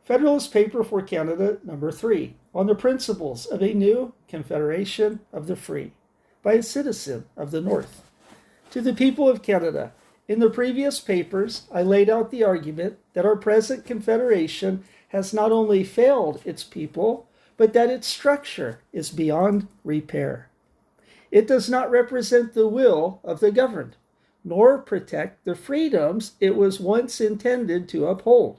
Federalist Paper for Canada, number 3, on the principles of a new Confederation of the Free, by a citizen of the North. To the people of Canada, in the previous papers, I laid out the argument that our present Confederation has not only failed its people, but that its structure is beyond repair. It does not represent the will of the governed, nor protect the freedoms it was once intended to uphold.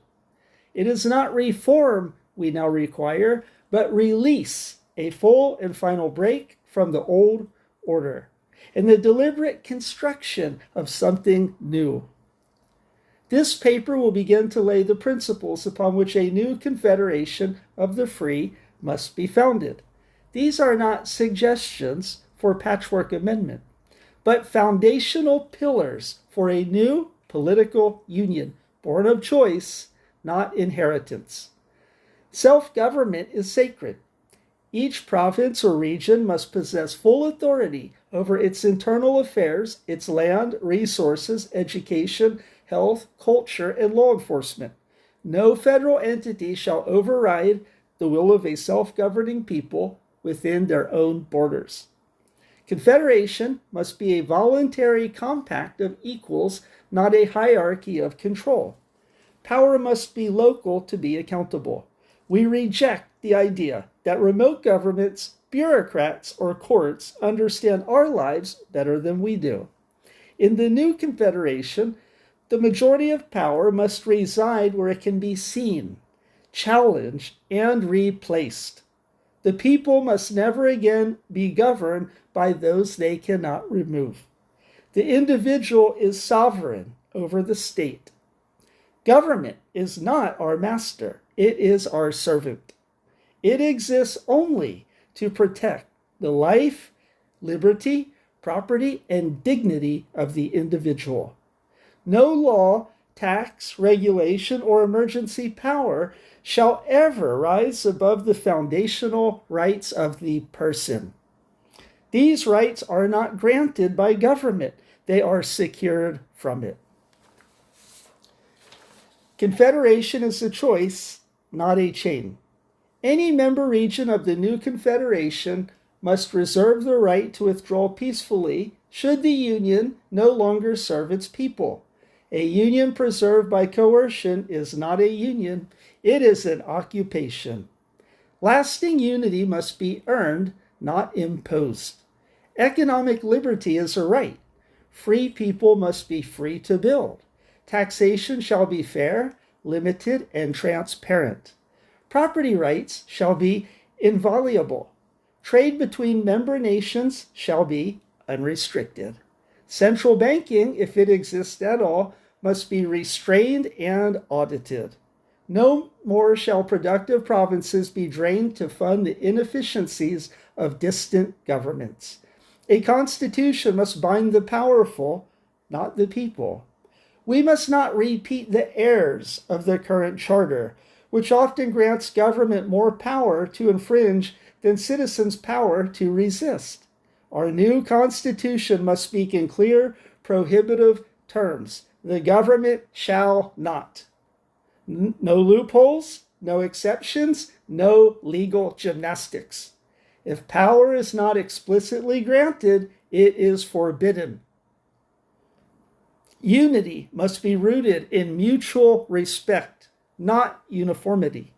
It is not reform we now require, but release, a full and final break from the old order, and the deliberate construction of something new. This paper will begin to lay the principles upon which a new Confederation of the Free must be founded. These are not suggestions for patchwork amendment, but foundational pillars for a new political union, born of choice, not inheritance. Self-government is sacred. Each province or region must possess full authority over its internal affairs, its land, resources, education, health, culture, and law enforcement. No federal entity shall override the will of a self-governing people within their own borders. Confederation must be a voluntary compact of equals, not a hierarchy of control. Power must be local to be accountable. We reject the idea that remote governments, bureaucrats, or courts understand our lives better than we do. In the new Confederation, the majority of power must reside where it can be seen, challenged, and replaced. The people must never again be governed by those they cannot remove. The individual is sovereign over the state. Government is not our master, it is our servant. It exists only to protect the life, liberty, property, and dignity of the individual. No law, tax, regulation, or emergency power shall ever rise above the foundational rights of the person. These rights are not granted by government, they are secured from it. Confederation is a choice, not a chain. Any member region of the new Confederation must reserve the right to withdraw peacefully should the Union no longer serve its people. A union preserved by coercion is not a union, it is an occupation. Lasting unity must be earned, not imposed. Economic liberty is a right. Free people must be free to build. Taxation shall be fair, limited, and transparent. Property rights shall be inviolable. Trade between member nations shall be unrestricted. Central banking, if it exists at all, must be restrained and audited. No more shall productive provinces be drained to fund the inefficiencies of distant governments. A constitution must bind the powerful, not the people. We must not repeat the errors of the current charter, which often grants government more power to infringe than citizens' power to resist. Our new constitution must speak in clear, prohibitive terms. The government shall not. No loopholes, no exceptions, no legal gymnastics. If power is not explicitly granted, it is forbidden. Unity must be rooted in mutual respect, not uniformity.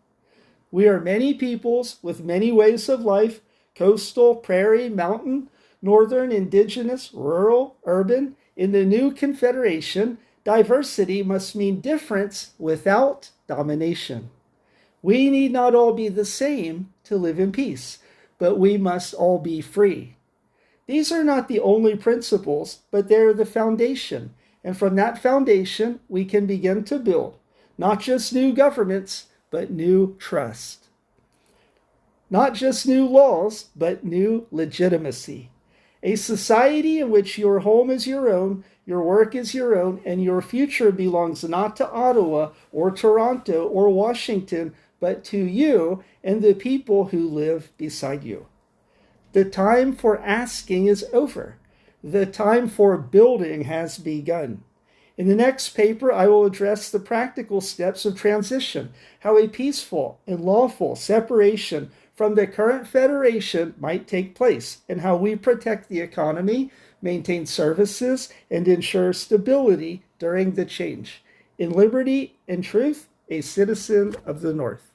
We are many peoples with many ways of life, coastal, prairie, mountain, northern, indigenous, rural, urban. In the new Confederation, diversity must mean difference without domination. We need not all be the same to live in peace, but we must all be free. These are not the only principles, but they're the foundation. And from that foundation, we can begin to build not just new governments, but new trust. Not just new laws, but new legitimacy. A society in which your home is your own, your work is your own, and your future belongs not to Ottawa or Toronto or Washington, but to you and the people who live beside you. The time for asking is over. The time for building has begun. In the next paper, I will address the practical steps of transition, how a peaceful and lawful separation from the current federation might take place, and how we protect the economy, maintain services, and ensure stability during the change. In liberty and truth, a citizen of the North.